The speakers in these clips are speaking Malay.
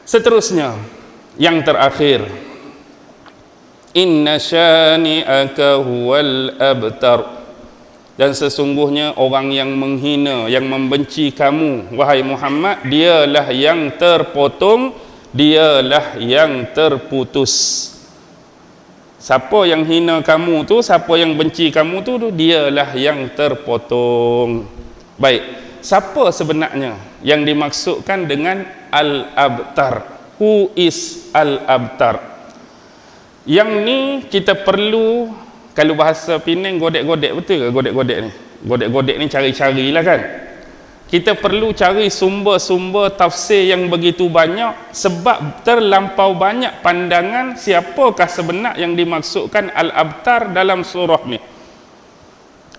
Seterusnya, yang terakhir, inna syani'aka huwal abtar. Dan sesungguhnya orang yang menghina, yang membenci kamu, wahai Muhammad, dialah yang terpotong, dialah yang terputus. Siapa yang hina kamu tu, siapa yang benci kamu tu, dialah yang terpotong. Baik, siapa sebenarnya yang dimaksudkan dengan al-abtar? Who is al-abtar? Yang ni kita perlu, kalau bahasa Penang, godek-godek, betul ke godek-godek ni? Godek-godek ni cari-carilah kan. Kita perlu cari sumber-sumber tafsir yang begitu banyak, sebab terlampau banyak pandangan siapakah sebenar yang dimaksudkan al-abtar dalam surah ni.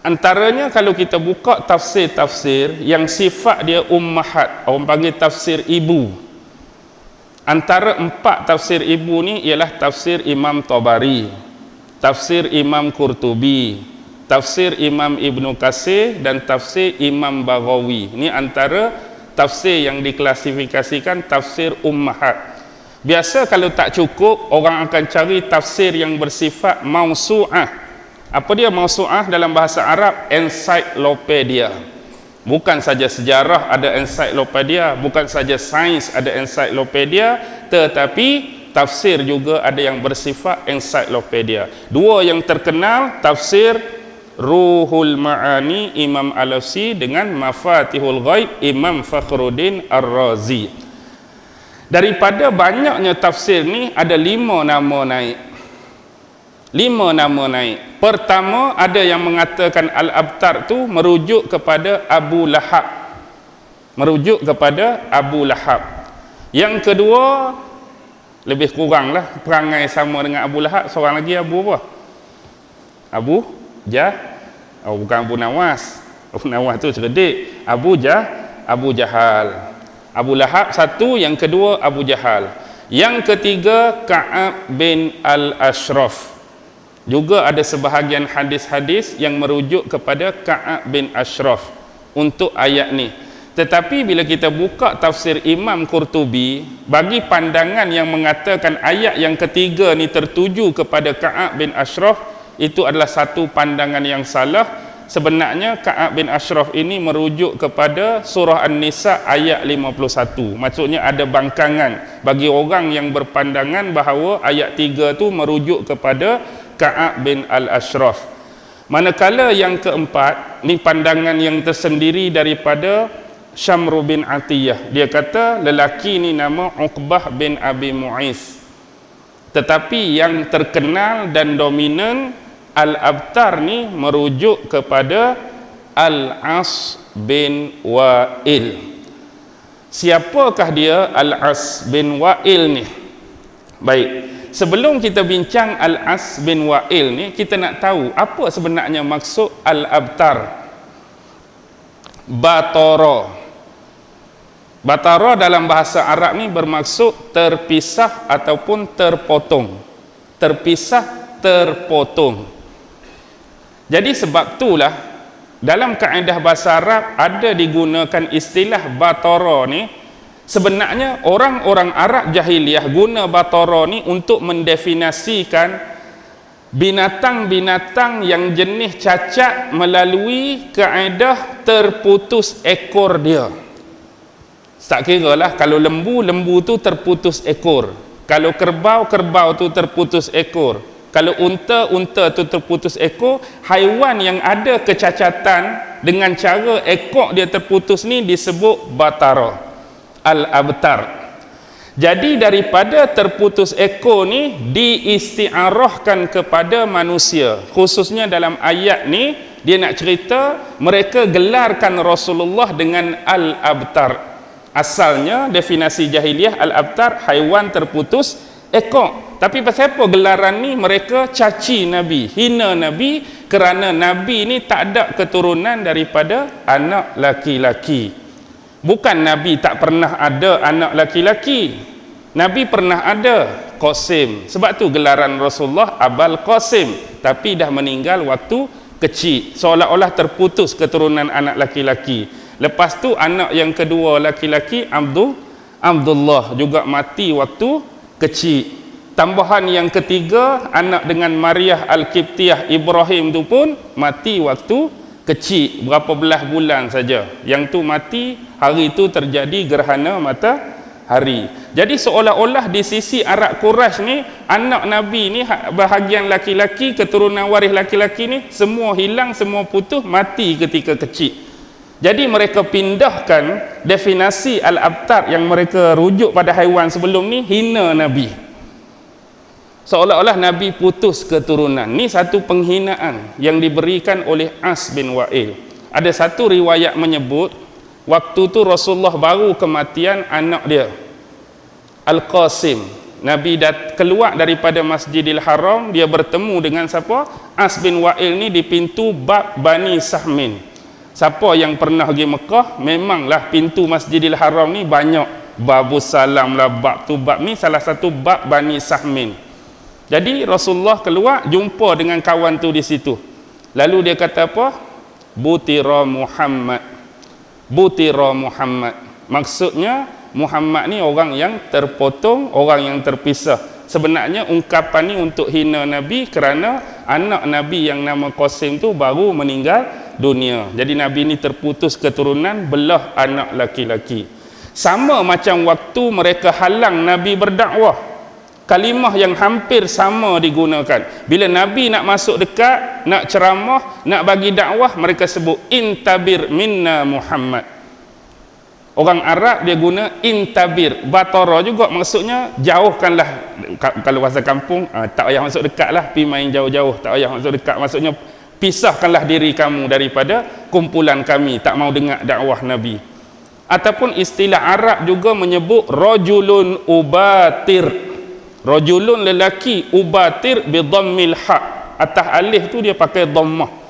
Antaranya kalau kita buka tafsir-tafsir yang sifat dia ummahat, orang panggil tafsir ibu. Antara 4 tafsir ibu ni ialah tafsir Imam Tabari, tafsir Imam Qurtubi, tafsir Imam Ibnu Katsir, dan tafsir Imam Baghawi. Ini antara tafsir yang diklasifikasikan tafsir ummahat. Biasa kalau tak cukup, orang akan cari tafsir yang bersifat mausu'ah. Apa dia mausu'ah dalam bahasa Arab? Ensiklopedia. Bukan saja sejarah ada ensiklopedia, bukan saja sains ada ensiklopedia, tetapi tafsir juga ada yang bersifat ensiklopedia. Dua yang terkenal, tafsir Ruhul Ma'ani Imam Al-Alusi dengan Mafatihul Ghaib Imam Fakhruddin Ar-Razi. Daripada banyaknya tafsir ni, ada 5 nama naik. 5 nama naik. Pertama, ada yang mengatakan al-abtar tu merujuk kepada Abu Lahab. Merujuk kepada Abu Lahab. Yang kedua, lebih kurang lah perangai sama dengan Abu Lahab. Seorang lagi Abu apa? Abu bukan Abu Nawas. Abu Nawas tu cerdik. Abu Jahal. Abu Lahab satu, yang kedua Abu Jahal. Yang ketiga Ka'ab bin Al-Ashraf. Juga ada sebahagian hadis-hadis yang merujuk kepada Ka'ab bin Ashraf untuk ayat ni. Tetapi bila kita buka tafsir Imam Qurtubi, bagi pandangan yang mengatakan ayat yang ketiga ni tertuju kepada Ka'ab bin Ashraf, itu adalah satu pandangan yang salah. Sebenarnya Ka'ab bin Ashraf ini merujuk kepada surah An-Nisa ayat 51. Maksudnya ada bangkangan bagi orang yang berpandangan bahawa ayat 3 tu merujuk kepada Ka'ab bin Al-Ashraf. Manakala yang keempat, ni pandangan yang tersendiri daripada Syamru bin Atiyah. Dia kata lelaki ni nama Uqbah bin Abi Mu'is. Tetapi yang terkenal dan dominan, al-abtar ni merujuk kepada Al-As bin Wa'il. Siapakah dia Al-As bin Wa'il ni? Baik, sebelum kita bincang Al-As bin Wa'il ni, kita nak tahu apa sebenarnya maksud al-abtar. Batara dalam bahasa Arab ni bermaksud terpisah ataupun terpotong. Terpisah, terpotong. Jadi sebab itulah dalam kaedah bahasa Arab ada digunakan istilah batara ni. Sebenarnya orang-orang Arab jahiliyah guna batara ni untuk mendefinisikan binatang-binatang yang jenis cacat melalui kaedah terputus ekor dia. Tak kira lah, kalau lembu tu terputus ekor, kalau kerbau tu terputus ekor, kalau unta tu terputus ekor. Haiwan yang ada kecacatan dengan cara ekor dia terputus ni disebut batara, al-abtar. Jadi daripada terputus ekor ni diistiarahkan kepada manusia. Khususnya dalam ayat ni dia nak cerita mereka gelarkan Rasulullah dengan al-abtar. Asalnya definisi jahiliyah al-abtar haiwan terputus ekor. Tapi pasal apa gelaran ni? Mereka caci Nabi, hina Nabi, kerana Nabi ni tak ada keturunan daripada anak laki-laki. Bukan Nabi tak pernah ada anak laki-laki. Nabi pernah ada, Qasim. Sebab tu gelaran Rasulullah Abul Qasim, tapi dah meninggal waktu kecil, seolah-olah terputus keturunan anak laki-laki. Lepas tu anak yang kedua laki-laki Abdullah juga mati waktu kecil. Tambahan yang ketiga, anak dengan Maryah Al-Qibtiyah Ibrahim tu pun mati waktu kecil, berapa belas bulan saja. Yang tu mati, hari tu terjadi gerhana matahari. Jadi seolah-olah di sisi Arab Quraisy ni, anak Nabi ni bahagian laki-laki, keturunan waris laki-laki ni semua hilang, semua putus, mati ketika kecil. Jadi mereka pindahkan definisi al-abtar yang mereka rujuk pada haiwan sebelum ni, hina Nabi. Seolah-olah Nabi putus keturunan. Ni satu penghinaan yang diberikan oleh As bin Wa'il. Ada satu riwayat menyebut, waktu tu Rasulullah baru kematian anak dia, Al-Qasim. Nabi keluar daripada Masjidil Haram, dia bertemu dengan siapa? As bin Wa'il ni di pintu bab Bani Sahmin. Siapa yang pernah pergi Mekah, memanglah pintu Masjidil Haram ni banyak. Babus Salam lah, bab tu bab ni salah satu bab Bani Sahmin. Jadi Rasulullah keluar, jumpa dengan kawan tu di situ. Lalu dia kata apa? Butira Muhammad. Butira Muhammad. Maksudnya Muhammad ni orang yang terpotong, orang yang terpisah. Sebenarnya ungkapan ni untuk hina Nabi kerana anak Nabi yang nama Qasim tu baru meninggal dunia. Jadi Nabi ni terputus keturunan, belah anak laki-laki. Sama macam waktu mereka halang Nabi berdakwah, kalimah yang hampir sama digunakan. Bila Nabi nak masuk dekat, nak ceramah, nak bagi dakwah, mereka sebut intabir minna Muhammad. Orang Arab dia guna intabir, batara juga, maksudnya jauhkanlah. Kalau bahasa kampung, tak payah masuk dekat lah, pergi main jauh-jauh, tak payah masuk dekat, maksudnya pisahkanlah diri kamu daripada kumpulan kami, tak mau dengar dakwah Nabi. Ataupun istilah Arab juga menyebut rajulun ubatir, rajulun lelaki, ubatir bi dhammil ha, atas alif tu dia pakai dhammah.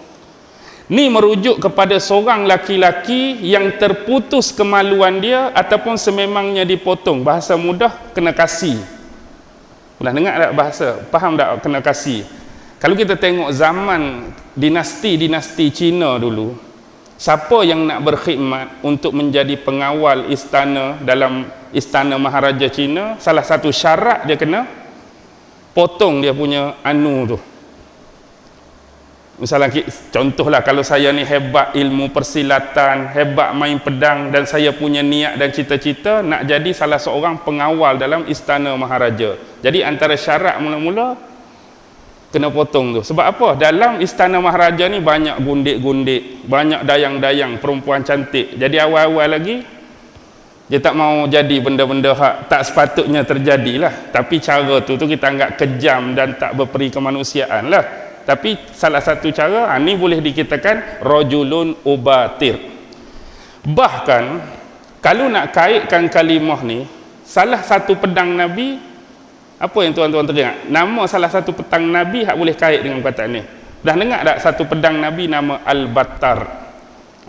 Ni merujuk kepada seorang laki-laki yang terputus kemaluan dia ataupun sememangnya dipotong. Bahasa mudah, kena kasih. Pernah dengar tak bahasa? Faham tak kena kasih? Kalau kita tengok zaman dinasti-dinasti Cina dulu, siapa yang nak berkhidmat untuk menjadi pengawal istana dalam istana Maharaja Cina, salah satu syarat dia kena potong dia punya anu tu. Misalnya contohlah, kalau saya ni hebat ilmu persilatan, hebat main pedang, dan saya punya niat dan cita-cita nak jadi salah seorang pengawal dalam istana Maharaja. Jadi antara syarat mula-mula kena potong tu. Sebab apa? Dalam istana Maharaja ni banyak gundik-gundik, banyak dayang-dayang, perempuan cantik. Jadi awal-awal lagi dia tak mau jadi benda-benda hak tak sepatutnya terjadilah. Tapi cara tu kita anggap kejam dan tak berperi kemanusiaan lah. Tapi salah satu cara, ni boleh dikatakan rajulun ubatir. Bahkan kalau nak kaitkan kalimah ni, salah satu pedang Nabi, apa yang tuan-tuan teringat? Nama salah satu pedang Nabi hak boleh kait dengan perkataan ni. Dah dengar tak satu pedang Nabi nama Al-Battar?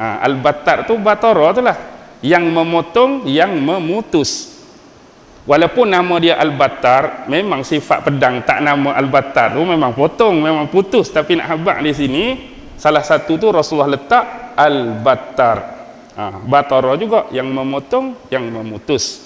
Al-Battar tu batara tu lah, yang memotong, yang memutus. Walaupun nama dia Al-Battar, memang sifat pedang tak nama Al-Battar tu memang potong, memang putus. Tapi nak habaq di sini, salah satu tu Rasulullah letak Al-Battar. Batara juga, yang memotong, yang memutus.